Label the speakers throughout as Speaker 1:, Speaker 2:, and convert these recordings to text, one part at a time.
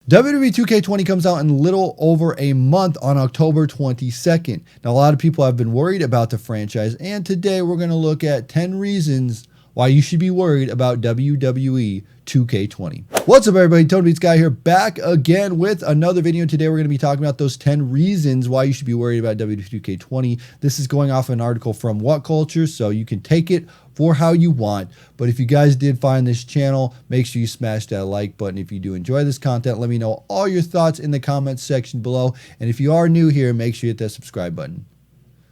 Speaker 1: WWE 2K20 comes out in little over a month on October 22nd. Now, a lot of people have been worried about the franchise, and today we're going to look at 10 reasons why you should be worried about WWE 2K20. What's up, everybody? TonyPizzaGuy here, back again with another video. Today we're going to be talking about those 10 reasons why you should be worried about WWE 2K20. This is going off an article from What Culture, so you can take it for how you want. But if you guys did find this channel, make sure you smash that like button. If you do enjoy this content, let me know all your thoughts in the comments section below. And if you are new here, make sure you hit that subscribe button.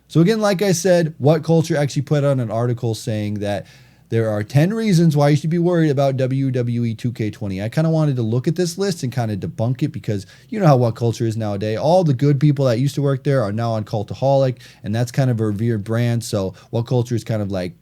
Speaker 1: So again, like I said, What Culture actually put out an article saying that there are 10 reasons why you should be worried about WWE 2K20. I kind of wanted to look at this list and kind of debunk it because you know how What Culture is nowadays. All the good people that used to work there are now on Cultaholic, and that's kind of a revered brand. So What Culture is kind of like,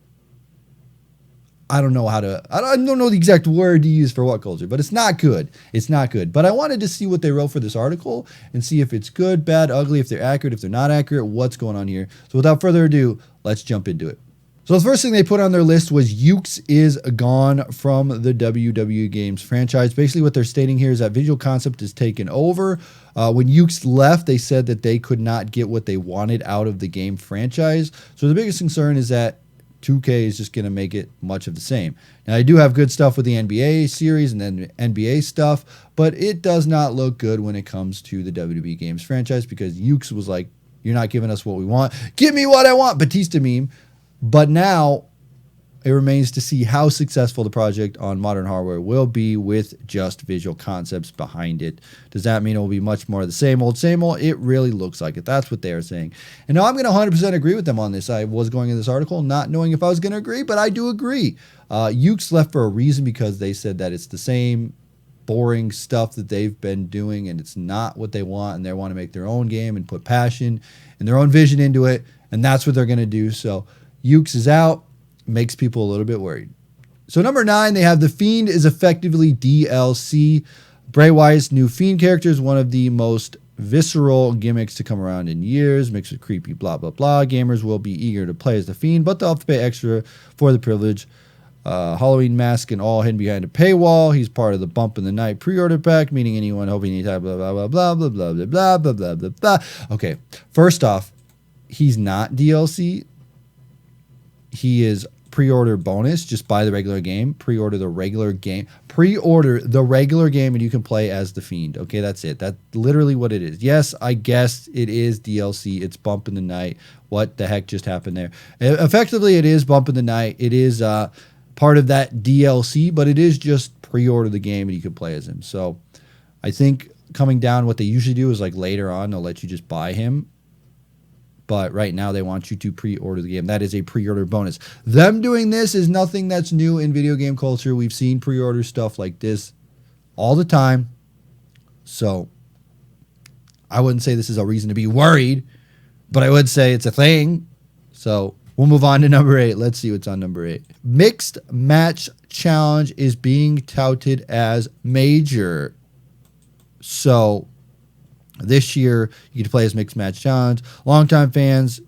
Speaker 1: I don't know the exact word to use for What Culture, but it's not good. It's not good. But I wanted to see what they wrote for this article and see if it's good, bad, ugly, if they're accurate, if they're not accurate, what's going on here. So without further ado, let's jump into it. So the first thing they put on their list was Yuke's is gone from the WWE Games franchise. Basically what they're stating here is that Visual Concept is taken over. When Yuke's left, they said that they could not get what they wanted out of the game franchise. So the biggest concern is that 2K is just going to make it much of the same. Now, I do have good stuff with the NBA series and then NBA stuff, but it does not look good when it comes to the WWE Games franchise because Yuke's was like, you're not giving us what we want. Give me what I want, Batista meme. But now it remains to see how successful the project on modern hardware will be with just Visual Concepts behind it. Does that mean it will be much more of the same old, same old? It really looks like it. That's what they are saying. And now I'm going to 100% agree with them on this. I was going in this article not knowing if I was going to agree, but I do agree. Yuke's left for a reason because they said that it's the same boring stuff that they've been doing and it's not what they want, and they want to make their own game and put passion and their own vision into it, and that's what they're going to do. So Yuke's is out, makes people a little bit worried. So number 9, they have the Fiend is effectively DLC. Bray Wyatt's new Fiend character is one of the most visceral gimmicks to come around in years. Mixed with creepy blah, blah, blah. Gamers will be eager to play as the Fiend, but they'll have to pay extra for the privilege. Halloween mask and all hidden behind a paywall. He's part of the Bump in the Night pre-order pack, meaning anyone hoping any type blah, blah, blah, blah, blah, blah, blah, blah, blah, blah, blah. Okay, first off, he's not DLC. He is pre-order bonus. Just buy the regular game, pre-order the regular game, and you can play as the Fiend. Okay, that's it. That's literally what it is. Yes, I guess it is DLC. It's Bump in the Night. What the heck just happened there? Effectively, it is Bump in the Night. It is part of that DLC, but it is just pre-order the game and you can play as him. So I think coming down, what they usually do is like later on, they'll let you just buy him. But right now they want you to pre-order the game. That is a pre-order bonus. Them doing this is nothing that's new in video game culture. We've seen pre-order stuff like this all the time. So I wouldn't say this is a reason to be worried, but I would say it's a thing. So we'll move on to number 8. Let's see what's on number 8. Mixed Match Challenge is being touted as major. So this year, you get to play as Mixed Match Challenge. Longtime fans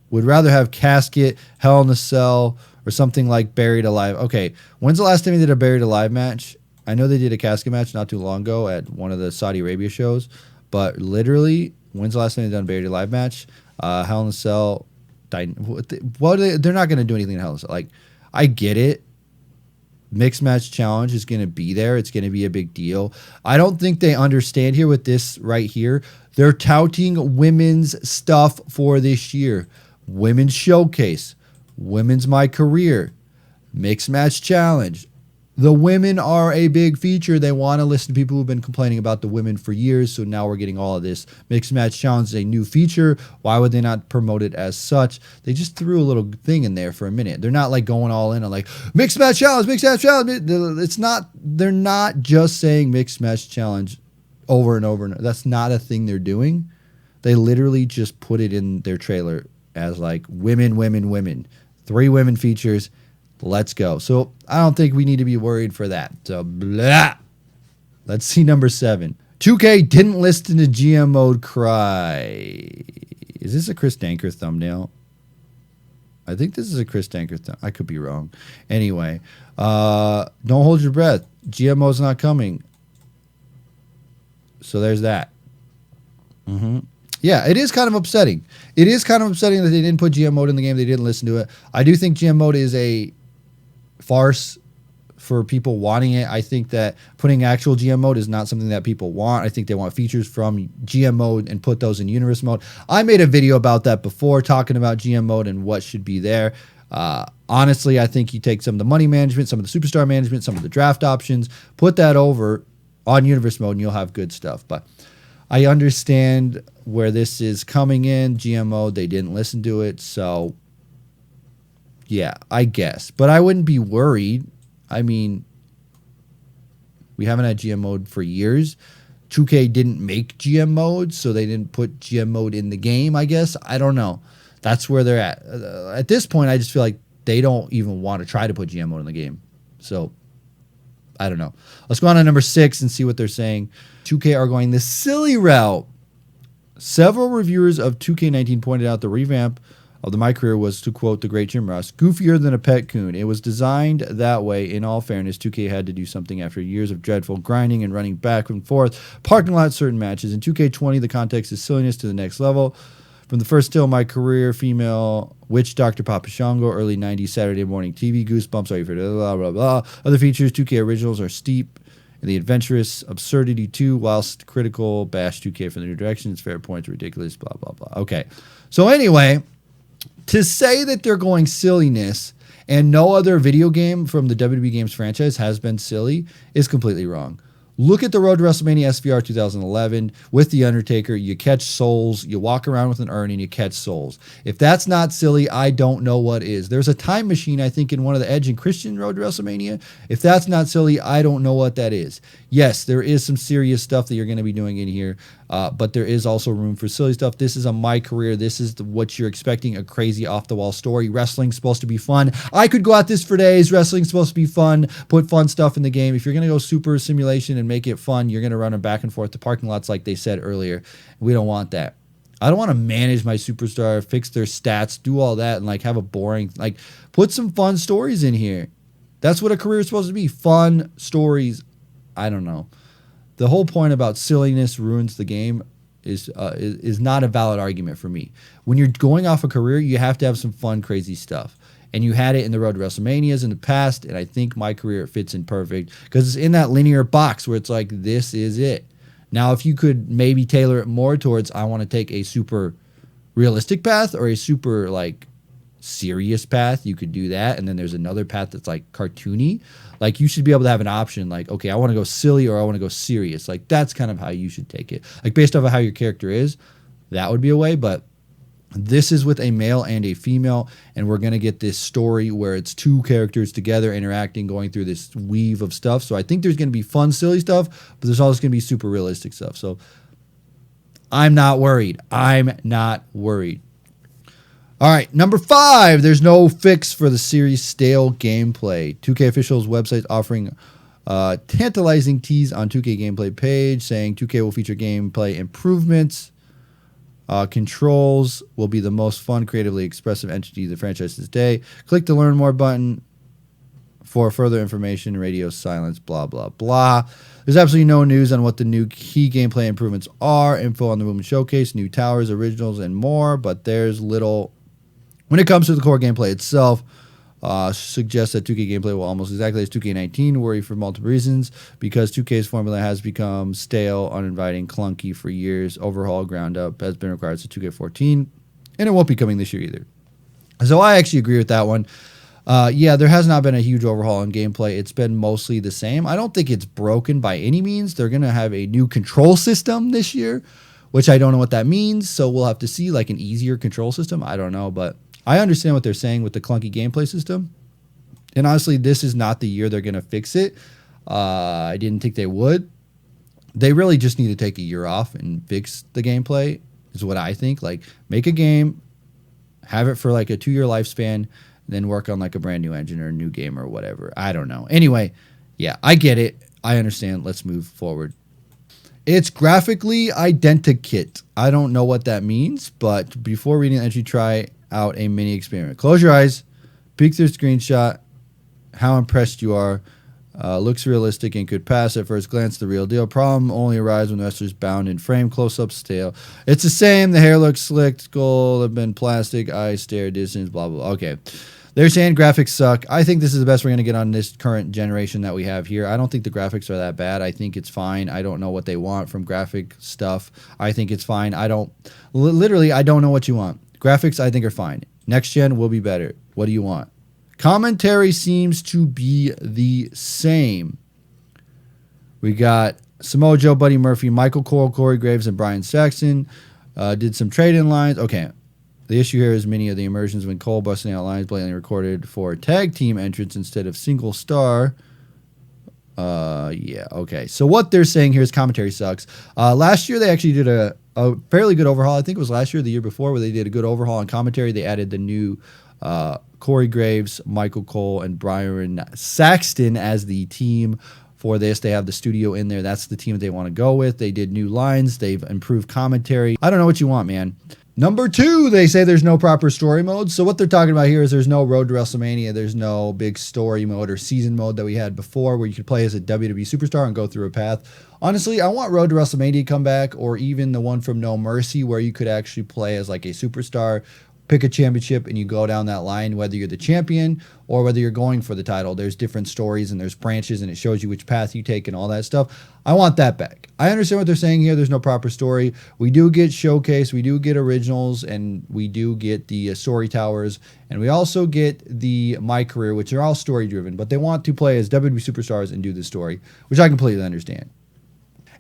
Speaker 1: would rather have Casket, Hell in a Cell, or something like Buried Alive. Okay, when's the last time they did a Buried Alive match? I know they did a Casket match not too long ago at one of the Saudi Arabia shows, but literally, when's the last time they done a Buried Alive match? Hell in a Cell. They're not going to do anything in Hell in a Cell. Like, I get it. Mixed Match Challenge is going to be there. It's going to be a big deal. I don't think they understand here with this right here. They're touting women's stuff for this year. Women's Showcase. Women's My Career. Mixed Match Challenge. The women are a big feature. They want to listen to people who've been complaining about the women for years. So now we're getting all of this. Mixed Match Challenge is a new feature. Why would they not promote it as such? They just threw a little thing in there for a minute. They're not like going all in on like Mixed Match Challenge, Mixed Match Challenge. It's not, they're not just saying Mixed Match Challenge over and over. That's not a thing they're doing. They literally just put it in their trailer as like women, women, women. 3 women features. Let's go. So I don't think we need to be worried for that. So blah. Let's see number 7. 2K didn't listen to GM mode cry. Is this a Chris Danker thumbnail? I think this is a Chris Danker thumbnail. I could be wrong. Anyway, don't hold your breath. GM mode's not coming. So there's that. Yeah, it is kind of upsetting. It is kind of upsetting that they didn't put GM mode in the game. They didn't listen to it. I do think GM mode is a farce for people wanting it. I think that putting actual GM mode is not something that people want. I think they want features from GM mode and put those in universe mode. I made a video about that before, talking about GM mode and what should be there. Honestly, I think you take some of the money management, some of the superstar management, some of the draft options, put that over on universe mode, and you'll have good stuff. But I understand where this is coming in. GM mode, they didn't listen to it. So, yeah, I guess. But I wouldn't be worried. I mean, we haven't had GM mode for years. 2K didn't make GM mode, so they didn't put GM mode in the game, I guess. I don't know. That's where they're at. At this point, I just feel like they don't even want to try to put GM mode in the game. So, I don't know. Let's go on to number 6 and see what they're saying. 2K are going the silly route. Several reviewers of 2K19 pointed out the revamp of the My Career was, to quote the great Jim Ross, goofier than a pet coon. It was designed that way. In all fairness, 2K had to do something after years of dreadful grinding and running back and forth, parking lot certain matches. In 2K20, the context is silliness to the next level. From the first still, My Career, female witch doctor Papa Shango, early 90s Saturday morning TV, Goosebumps, all you for blah, blah, blah. Other features, 2K originals are steep in the adventurous absurdity too, whilst critical bash 2K for the new directions, fair points, ridiculous, blah, blah, blah. Okay. So anyway, to say that they're going silliness and no other video game from the WWE Games franchise has been silly is completely wrong. Look at the Road to WrestleMania SVR 2011 with The Undertaker. You catch souls. You walk around with an urn and you catch souls. If that's not silly, I don't know what is. There's a time machine, I think, in one of the Edge and Christian Road to WrestleMania. If that's not silly, I don't know what that is. Yes, there is some serious stuff that you're going to be doing in here, but there is also room for silly stuff. This is a My Career. This is what you're expecting, a crazy off-the-wall story. Wrestling's supposed to be fun. I could go at this for days. Wrestling's supposed to be fun. Put fun stuff in the game. If you're going to go super simulation and make it fun, you're going to run them back and forth to parking lots like they said earlier. We don't want that. I don't want to manage my superstar, fix their stats, do all that, and like have a boring, like put some fun stories in here. That's what a career is supposed to be. Fun stories. I don't know. The whole point about silliness ruins the game is not a valid argument for me. When you're going off a career, you have to have some fun, crazy stuff. And you had it in the Road to WrestleManias in the past, and I think My Career fits in perfect because it's in that linear box where it's like, this is it. Now, if you could maybe tailor it more towards, I want to take a super realistic path or a super like serious path, you could do that. And then there's another path that's like cartoony. Like you should be able to have an option like, okay, I want to go silly or I want to go serious. Like that's kind of how you should take it. Like based off of how your character is, that would be a way. But this is with a male and a female, and we're going to get this story where it's two characters together interacting, going through this weave of stuff. So I think there's going to be fun, silly stuff, but there's also going to be super realistic stuff. So I'm not worried. I'm not worried. All right, number 5, there's no fix for the series' stale gameplay. 2K officials website offering tantalizing tease on 2K gameplay page saying 2K will feature gameplay improvements. Controls will be the most fun, creatively expressive entity of the franchise this day. Click the Learn More button for further information. Radio silence, blah, blah, blah. There's absolutely no news on what the new key gameplay improvements are. Info on the Movement Showcase, new towers, originals, and more. But there's little. When it comes to the core gameplay itself, suggests that 2K gameplay will almost exactly as 2K19 worry for multiple reasons because 2K's formula has become stale, uninviting, clunky for years. Overhaul ground up has been required since 2K14, and it won't be coming this year either. So I actually agree with that one. Yeah, there has not been a huge overhaul in gameplay. It's been mostly the same. I don't think it's broken by any means. They're going to have a new control system this year, which I don't know what that means, so we'll have to see, like an easier control system. I don't know, but I understand what they're saying with the clunky gameplay system. And honestly, this is not the year they're going to fix it. I didn't think they would. They really just need to take a year off and fix the gameplay, is what I think. Like, make a game, have it for like a 2-year lifespan, then work on like a brand new engine or a new game or whatever. I don't know. Anyway, yeah, I get it. I understand. Let's move forward. It's graphically identikit. I don't know what that means, but before reading the entry, try out a mini experiment. Close your eyes, peek through the screenshot, how impressed you are. Looks realistic and could pass at first glance the real deal. Problem only arises when the wrestler's bound in frame, close-up, stale. It's the same. The hair looks slick. Skull have been plastic. Eyes stare distance. Blah, blah, blah. Okay. They're saying graphics suck. I think this is the best we're going to get on this current generation that we have here. I don't think the graphics are that bad. I think it's fine. I don't know what they want from graphic stuff. I think it's fine. Literally, I don't know what you want. Graphics, I think, are fine. Next gen will be better. What do you want? Commentary seems to be the same. We got Samoa Joe, Buddy Murphy, Michael Cole, Corey Graves, and Brian Saxton. Did some trade-in lines. Okay. The issue here is many of the immersions when Cole busting out lines blatantly recorded for tag team entrance instead of single star. Yeah, okay. So what they're saying here is commentary sucks. Last year they actually did a fairly good overhaul. I think it was last year or the year before where they did a good overhaul on commentary. They added the new Corey Graves, Michael Cole, and Brian Saxton as the team for this. They have the studio in there. That's the team that they want to go with. They did new lines. They've improved commentary. I don't know what you want, man. Number 2, they say there's no proper story mode. So what they're talking about here is there's no Road to WrestleMania. There's no big story mode or season mode that we had before where you could play as a WWE superstar and go through a path. Honestly, I want Road to WrestleMania to come back, or even the one from No Mercy where you could actually play as like a superstar, pick a championship, and you go down that line, whether you're the champion or whether you're going for the title. There's different stories and there's branches and it shows you which path you take and all that stuff. I want that back. I understand what they're saying here. There's no proper story. We do get Showcase, we do get Originals, and we do get the Story Towers, and we also get the My Career, which are all story driven, but they want to play as WWE superstars and do the story, which I completely understand.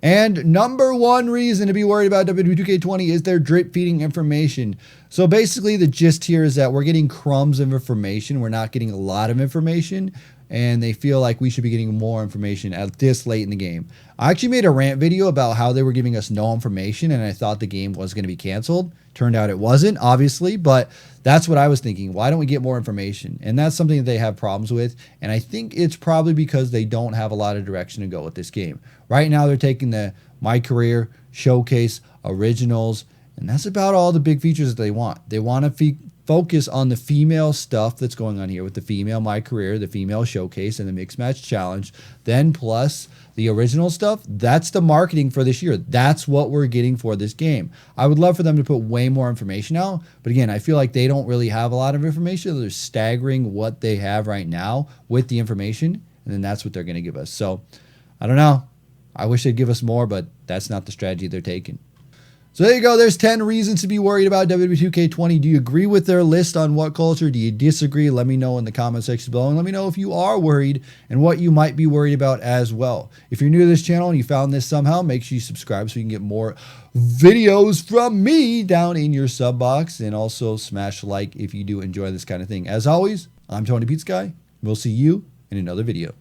Speaker 1: And number 1 reason to be worried about WWE 2K20 is their drip feeding information. So basically the gist here is that we're getting crumbs of information. We're not getting a lot of information, and they feel like we should be getting more information at this late in the game. I actually made a rant video about how they were giving us no information and I thought the game was going to be canceled. Turned out it wasn't, obviously, but that's what I was thinking. Why don't we get more information? And that's something that they have problems with, and I think it's probably because they don't have a lot of direction to go with this game. Right now they're taking the My Career, Showcase, Originals, and that's about all the big features that they want. They want to focus on the female stuff that's going on here with the female My Career, the female Showcase, and the Mixed Match Challenge. Then plus the original stuff, that's the marketing for this year. That's what we're getting for this game. I would love for them to put way more information out, but again, I feel like they don't really have a lot of information. They're staggering what they have right now with the information, and then that's what they're going to give us. So I don't know. I wish they'd give us more, but that's not the strategy they're taking. So there you go. There's 10 reasons to be worried about WWE 2K20. Do you agree with their list on what culture? Do you disagree? Let me know in the comment section below, and let me know if you are worried and what you might be worried about as well. If you're new to this channel and you found this somehow, make sure you subscribe so you can get more videos from me down in your sub box, and also smash like if you do enjoy this kind of thing. As always, I'm TonyPizzaGuy. We'll see you in another video.